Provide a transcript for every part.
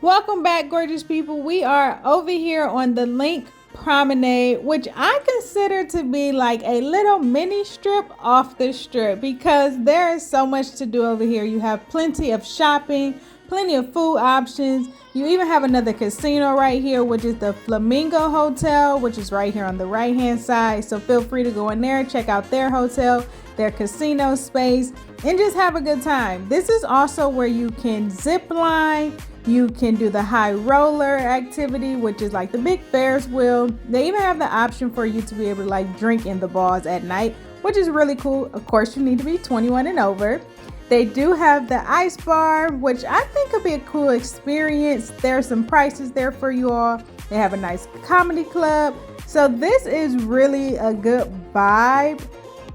Welcome back, gorgeous people. We are over here on the LINQ Promenade, which I consider to be like a little mini strip off the strip because there is so much to do over here. You have plenty of shopping, plenty of food options. You even have another casino right here, which is the Flamingo Hotel, which is right here on the right hand side. So feel free to go in there, check out their hotel, their casino space, and just have a good time. This is also where you can zip line. You can do the high roller activity, which is like the big Ferris wheel. They even have the option for you to be able to like drink in the balls at night, which is really cool. Of course, you need to be 21 and over. They do have the ice bar, which I think could be a cool experience. There's some prices there for you all. They have a nice comedy club. So this is really a good vibe.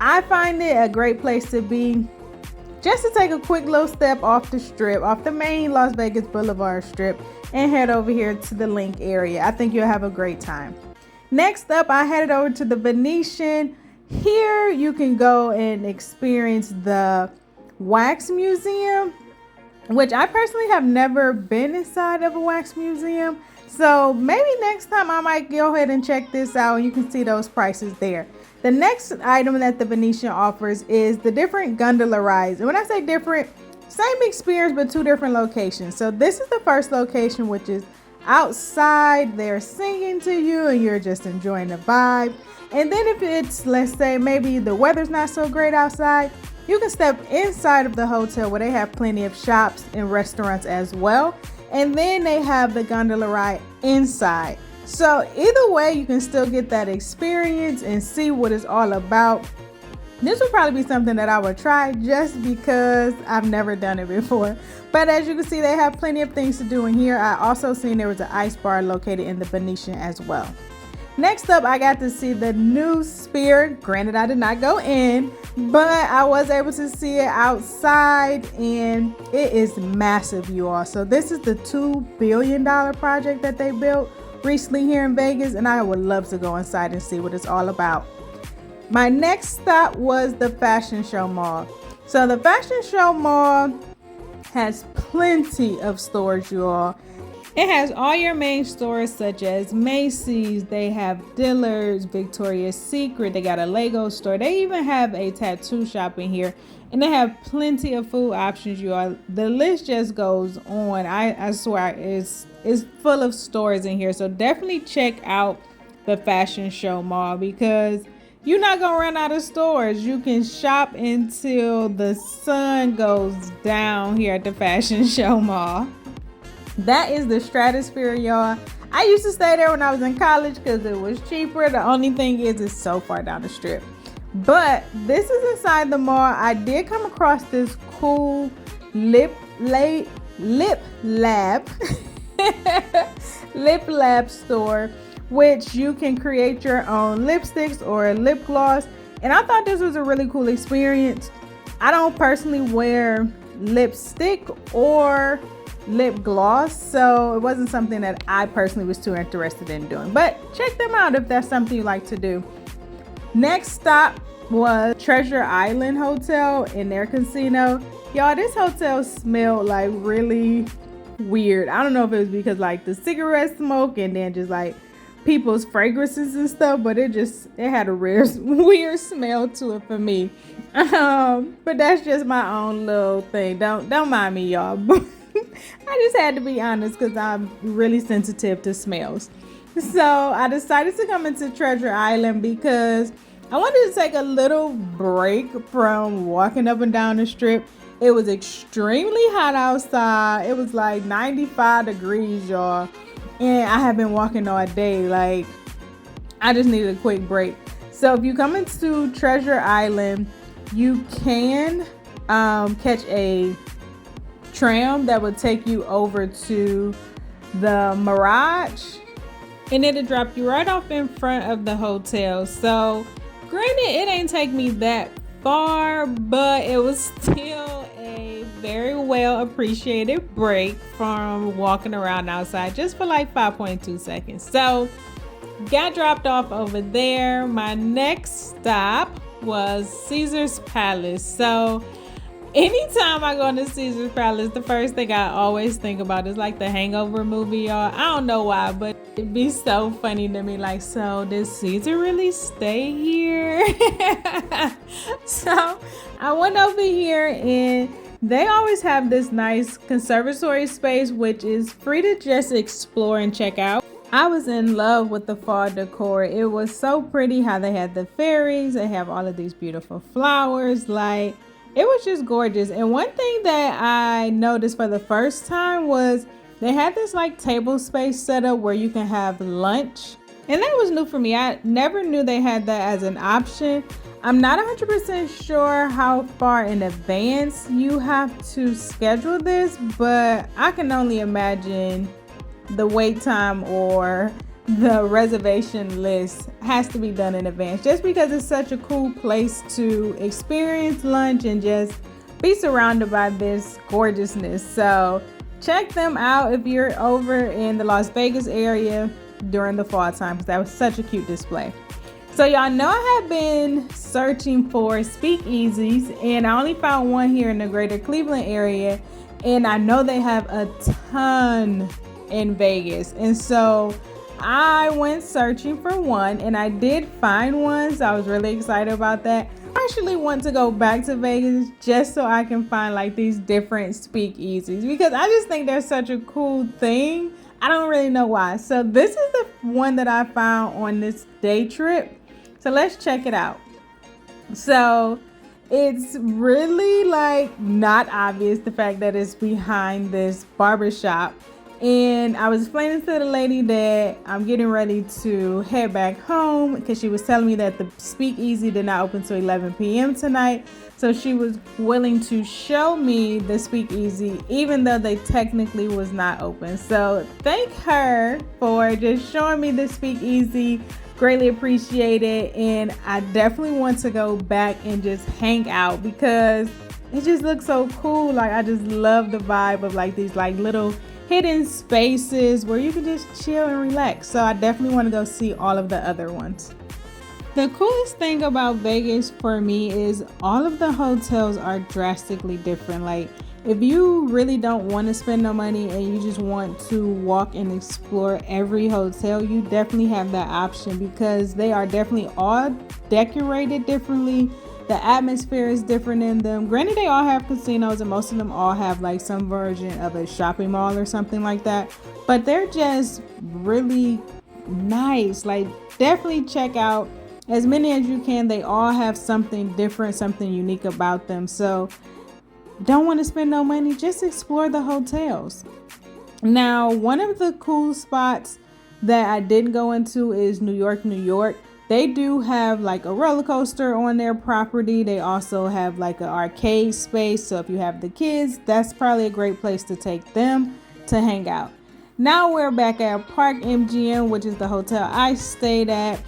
I find it a great place to be, just to take a quick little step off the strip, off the main Las Vegas Boulevard strip, and head over here to the LINQ area. I think you'll have a great time. Next up, I headed over to the Venetian. Here you can go and experience the wax museum, which I personally have never been inside of a wax museum. So maybe next time I might go ahead and check this out, and you can see those prices there. The next item that the Venetian offers is the different gondola rides. And when I say different, same experience, but two different locations. So this is the first location, which is outside. They're singing to you and you're just enjoying the vibe. And then if it's, let's say, maybe the weather's not so great outside, you can step inside of the hotel where they have plenty of shops and restaurants as well. And then they have the gondola ride inside. So either way, you can still get that experience and see what it's all about. This would probably be something that I would try just because I've never done it before. But as you can see, they have plenty of things to do in here. I also seen there was an ice bar located in the Venetian as well. Next up, I got to see the new Sphere. Granted, I did not go in, but I was able to see it outside, and it is massive, you all. So this is the $2 billion project that they built recently here in Vegas, and I would love to go inside and see what it's all about. My next stop was the Fashion Show Mall. So the Fashion Show Mall has plenty of stores, you all. It has all your main stores such as Macy's, they have Dillard's, Victoria's Secret, they got a Lego store, they even have a tattoo shop in here, and they have plenty of food options, you all. The list just goes on. I swear it's full of stores in here. So definitely check out the Fashion Show Mall because you're not gonna run out of stores. You can shop until the sun goes down here at the Fashion Show Mall. That is the Stratosphere, y'all. I used to stay there when I was in college because it was cheaper. The only thing is it's so far down the strip. But this is inside the mall. I did come across this cool lip lab lip lab store, which you can create your own lipsticks or a lip gloss. And I thought this was a really cool experience. I don't personally wear lipstick or lip gloss, so it wasn't something that I personally was too interested in doing, but check them out if that's something you like to do. Next stop was Treasure Island Hotel in their casino. Y'all, this hotel smelled like really weird. I don't know if it was because like the cigarette smoke and then just like people's fragrances and stuff, but it had a weird smell to it for me. But that's just my own little thing. Don't mind me, y'all. I just had to be honest because I'm really sensitive to smells. So I decided to come into Treasure Island because I wanted to take a little break from walking up and down the strip. It was extremely hot outside. It was like 95 degrees, y'all. And I have been walking all day. Like, I just needed a quick break. So if you come into Treasure Island, you can catch a tram that would take you over to the Mirage, and it'll drop you right off in front of the hotel. So granted, it ain't take me that far, but it was still a very well appreciated break from walking around outside just for like 5.2 seconds. So got dropped off over there. My next stop was Caesar's Palace. So Anytime I go to Caesar's Palace, the first thing I always think about is like the Hangover movie, y'all. I don't know why, but it'd be so funny to me. Like, so did Caesar really stay here? So I went over here and they always have this nice conservatory space, which is free to just explore and check out. I was in love with the fall decor. It was so pretty how they had the fairies. They have all of these beautiful flowers. Like, it was just gorgeous. And one thing that I noticed for the first time was they had this like table space set up where you can have lunch. And that was new for me. I never knew they had that as an option. I'm not 100% sure how far in advance you have to schedule this, but I can only imagine the wait time or the reservation list has to be done in advance, just because it's such a cool place to experience lunch and just be surrounded by this gorgeousness. So check them out if you're over in the Las Vegas area during the fall time, because that was such a cute display. So y'all know I have been searching for speakeasies, and I only found one here in the greater Cleveland area, and I know they have a ton in Vegas. And so I went searching for one and I did find one, so I was really excited about that. I actually want to go back to Vegas just so I can find like these different speakeasies, because I just think they're such a cool thing. I don't really know why. So this is the one that I found on this day trip, so let's check it out. So it's really like not obvious, the fact that it's behind this barbershop. And I was explaining to the lady that I'm getting ready to head back home, because she was telling me that the speakeasy did not open till 11 p.m. tonight. So she was willing to show me the speakeasy, even though they technically was not open. So thank her for just showing me the speakeasy. Greatly appreciate it. And I definitely want to go back and just hang out, because it just looks so cool. Like, I just love the vibe of like these like little hidden spaces where you can just chill and relax. So I definitely want to go see all of the other ones. The coolest thing about Vegas for me is all of the hotels are drastically different. Like, if you really don't want to spend no money and you just want to walk and explore every hotel, you definitely have that option, because they are definitely all decorated differently. The atmosphere is different in them. Granted, they all have casinos and most of them all have like some version of a shopping mall or something like that. But they're just really nice. Like, definitely check out as many as you can. They all have something different, something unique about them. So don't want to spend no money, just explore the hotels. Now, one of the cool spots that I didn't go into is New York, New York. They do have like a roller coaster on their property. They also have like an arcade space. So if you have the kids, that's probably a great place to take them to hang out. Now we're back at Park MGM, which is the hotel I stayed at.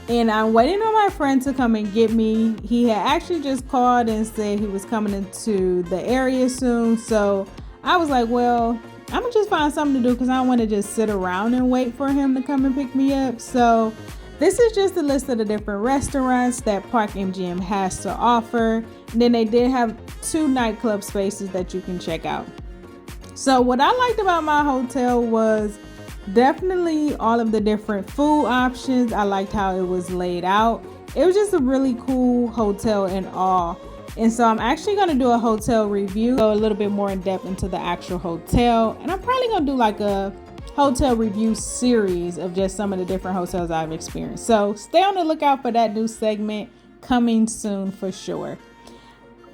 And I'm waiting on my friend to come and get me. He had actually just called and said he was coming into the area soon. So I was like, well, I'm gonna just find something to do, because I don't want to just sit around and wait for him to come and pick me up. So this is just a list of the different restaurants that Park MGM has to offer. And then they did have 2 nightclub spaces that you can check out. So what I liked about my hotel was definitely all of the different food options. I liked how it was laid out. It was just a really cool hotel in all. And so I'm actually going to do a hotel review, go a little bit more in depth into the actual hotel. And I'm probably going to do like a hotel review series of just some of the different hotels I've experienced. So stay on the lookout for that new segment coming soon for sure.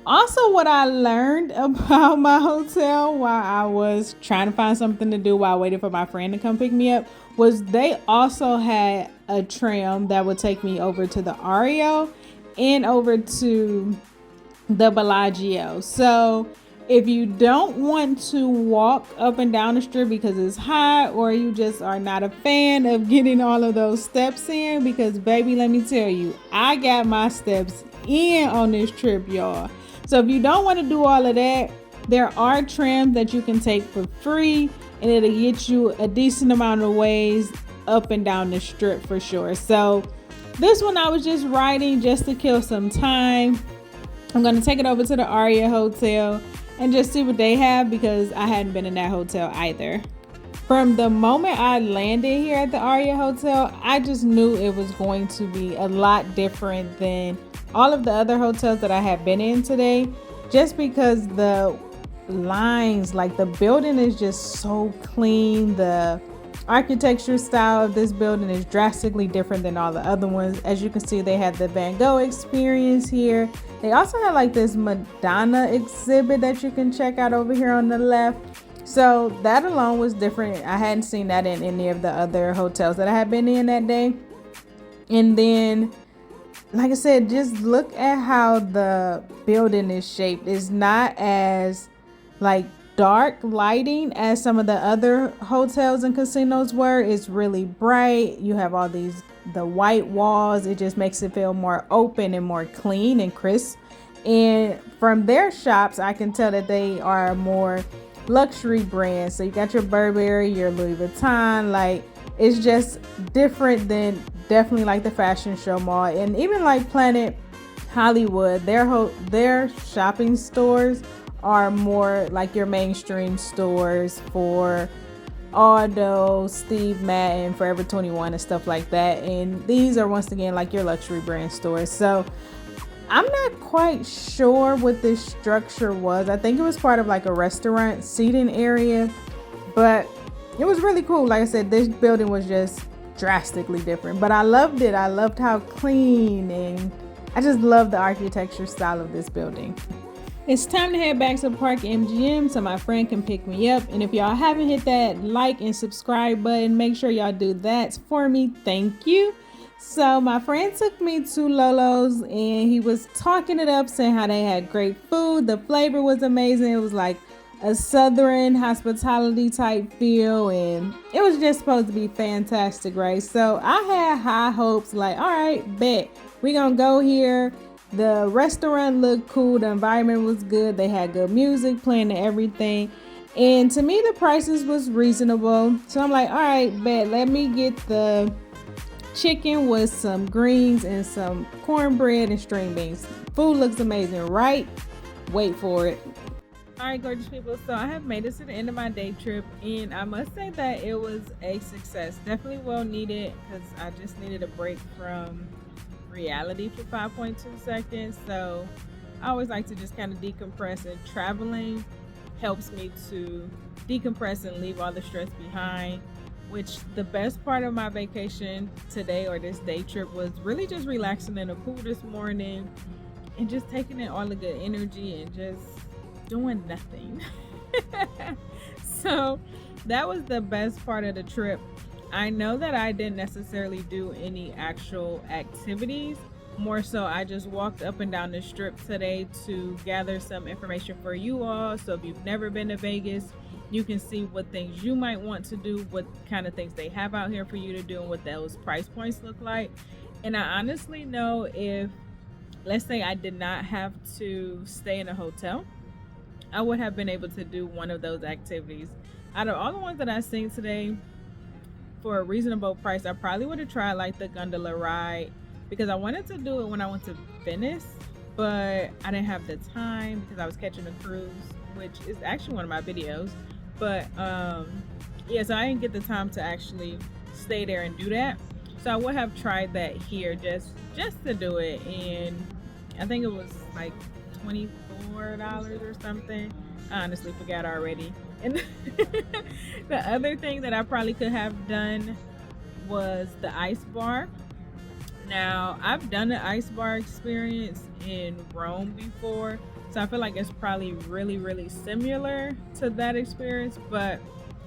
Also, what I learned about my hotel while I was trying to find something to do while I waited for my friend to come pick me up was they also had a tram that would take me over to the Aria and over to the Bellagio. So if you don't want to walk up and down the strip because it's hot, or you just are not a fan of getting all of those steps in, because baby, let me tell you, I got my steps in on this trip, y'all. So if you don't want to do all of that, there are trams that you can take for free, and it'll get you a decent amount of ways up and down the strip for sure. So this one I was just riding just to kill some time. I'm going to take it over to the Aria Hotel and just see what they have, because I hadn't been in that hotel either. From the moment I landed here at the Aria Hotel, I just knew it was going to be a lot different than all of the other hotels that I had been in today, just because the lines, like the building is just so clean. The architecture style of this building is drastically different than all the other ones. As you can see, they had the Van Gogh experience here. They also had like this Madonna exhibit that you can check out over here on the left. So that alone was different. I hadn't seen that in any of the other hotels that I had been in that day. And then, like I said, just look at how the building is shaped. It's not as like dark lighting as some of the other hotels and casinos were. It's really bright. You have all the white walls. It just makes it feel more open and more clean and crisp. And from their shops, I can tell that they are more luxury brands. So you got your Burberry, your Louis Vuitton. Like, it's just different than definitely like the fashion show mall, and even like Planet Hollywood. Their shopping stores are more like your mainstream stores for Aldo, Steve Madden, Forever 21 and stuff like that. And these are once again like your luxury brand stores. So I'm not quite sure what this structure was. I think it was part of like a restaurant seating area, but it was really cool. Like I said, this building was just drastically different, but I loved it. I loved how clean, and I just love the architecture style of this building. It's time to head back to Park MGM so my friend can pick me up. And if y'all haven't hit that like and subscribe button, make sure y'all do that for me. Thank you. So my friend took me to Lolo's and he was talking it up, saying how they had great food. The flavor was amazing. It was like a southern hospitality type feel, and it was just supposed to be fantastic, right? So I had high hopes, like, all right, bet we gonna go here. The restaurant looked cool. The environment was good. They had good music playing and everything. And to me, the prices was reasonable. So I'm like, all right, bet, let me get the chicken with some greens and some cornbread and string beans. Food looks amazing, right? Wait for it. All right, gorgeous people, so I have made it to the end of my day trip, and I must say that it was a success. Definitely well needed, because I just needed a break from reality for 5.2 seconds. So I always like to just kind of decompress, and traveling helps me to decompress and leave all the stress behind. Which the best part of my vacation today, or this day trip, was really just relaxing in the pool this morning and just taking in all the good energy and just doing nothing. So that was the best part of the trip. I know that I didn't necessarily do any actual activities. More so, I just walked up and down the strip today to gather some information for you all. So if you've never been to Vegas, you can see what things you might want to do, what kind of things they have out here for you to do, and what those price points look like. And I honestly know, if, let's say, I did not have to stay in a hotel, I would have been able to do one of those activities. Out of all the ones that I've seen today, for a reasonable price, I probably would have tried like the gondola ride, because I wanted to do it when I went to Venice, but I didn't have the time because I was catching a cruise, which is actually one of my videos. But yeah, so I didn't get the time to actually stay there and do that. So I would have tried that here just to do it, and I think it was like $24 or something. I honestly forgot already. And the other thing that I probably could have done was the ice bar. Now, I've done the ice bar experience in Rome before, so I feel like it's probably really similar to that experience. But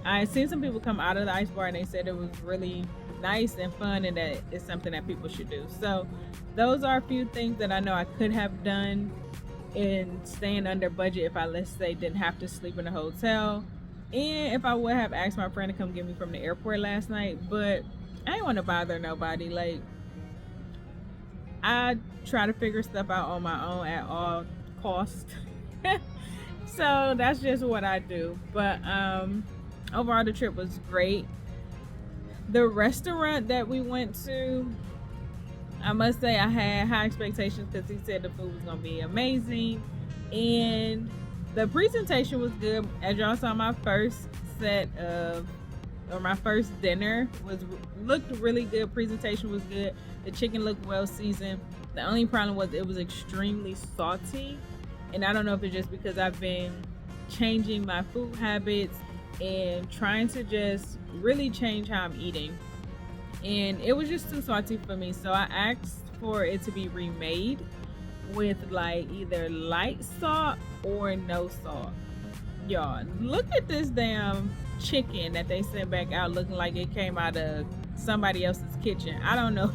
I've seen some people come out of the ice bar and they said it was really nice and fun, and that it's something that people should do. So those are a few things that I know I could have done in staying under budget if I, let's say, didn't have to sleep in a hotel, and if I would have asked my friend to come get me from the airport last night. But I didn't want to bother nobody. Like, I try to figure stuff out on my own at all costs. So that's just what I do. But overall, the trip was great. The restaurant that we went to, I must say I had high expectations because he said the food was gonna be amazing, and the presentation was good. As y'all saw, my first set of, or my first dinner looked really good. Presentation was good. The chicken looked well seasoned. The only problem was it was extremely salty, and I don't know if it's just because I've been changing my food habits and trying to just really change how I'm eating, and it was just too salty for me. So I asked for it to be remade with like either light salt or no salt. Y'all, look at this damn chicken that they sent back out looking like it came out of somebody else's kitchen. I don't know.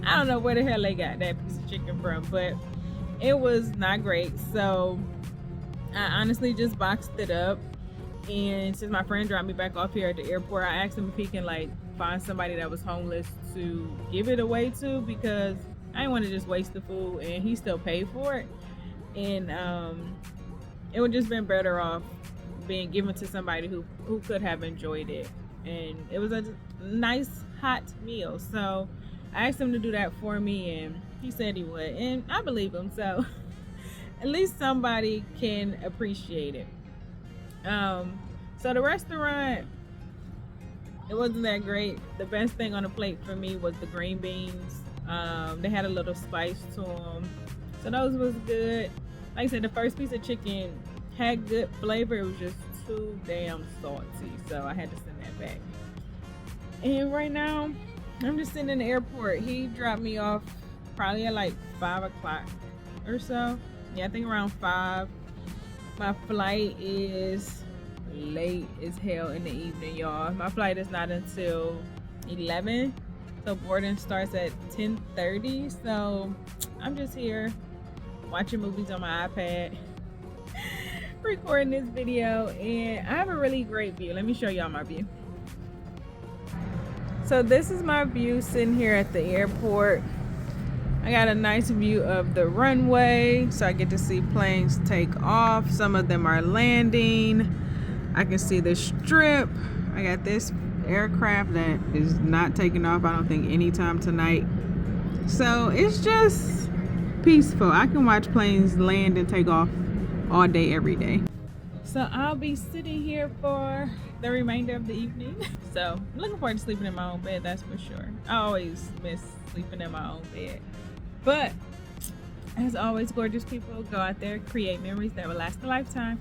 I don't know where the hell they got that piece of chicken from, but it was not great. So I honestly just boxed it up, and since my friend dropped me back off here at the airport, I asked him if he can like find somebody that was homeless to give it away to, because I didn't want to just waste the food, and he still paid for it, and it would just been better off being given to somebody who could have enjoyed it. And it was a nice hot meal, so I asked him to do that for me, and he said he would, and I believe him. So at least somebody can appreciate it. So the restaurant, it wasn't that great. The best thing on the plate for me was the green beans. They had a little spice to them, so those was good. Like I said, the first piece of chicken had good flavor. It was just too damn salty, so I had to send that back. And right now I'm just sitting in the airport. He dropped me off probably at like 5 o'clock or so. Yeah, I think around 5. My flight is late as hell in the evening, y'all. My flight is not until 11, so boarding starts at 10:30. So I'm just here watching movies on my iPad, recording this video, and I have a really great view. Let me show y'all my view. So this is my view sitting here at the airport. I got a nice view of the runway, so I get to see planes take off. Some of them are landing. I can see the strip. I got this aircraft that is not taking off, I don't think, anytime tonight. So it's just peaceful. I can watch planes land and take off all day, every day. So I'll be sitting here for the remainder of the evening. So I'm looking forward to sleeping in my own bed, that's for sure. I always miss sleeping in my own bed. But as always, gorgeous people, go out there, create memories that will last a lifetime.